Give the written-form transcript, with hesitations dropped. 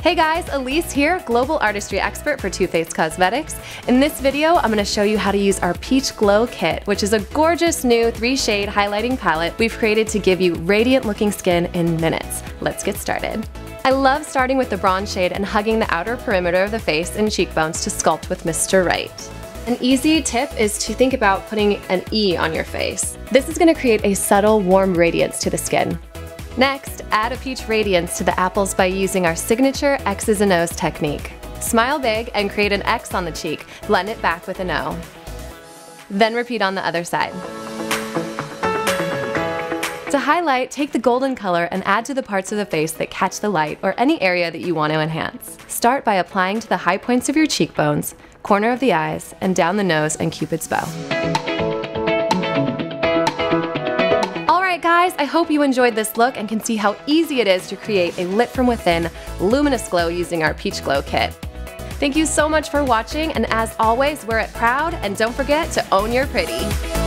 Hey guys, Elise here, global artistry expert for Too Faced Cosmetics. In this video, I'm going to show you how to use our Peach Glow Kit, which is a gorgeous new 3-shade highlighting palette we've created to give you radiant looking skin in minutes. Let's get started. I love starting with the bronze shade and hugging the outer perimeter of the face and cheekbones to sculpt with Mr. Right. An easy tip is to think about putting an E on your face. This is going to create a subtle, warm radiance to the skin. Next, add a peach radiance to the apples by using our signature X's and O's technique. Smile big and create an X on the cheek, blend it back with an O. Then repeat on the other side. To highlight, take the golden color and add to the parts of the face that catch the light or any area that you want to enhance. Start by applying to the high points of your cheekbones, corner of the eyes, and down the nose and Cupid's bow. Guys, I hope you enjoyed this look and can see how easy it is to create a lit from within, luminous glow using our Peach Glow Kit. Thank you so much for watching, and as always, wear it proud and don't forget to own your pretty.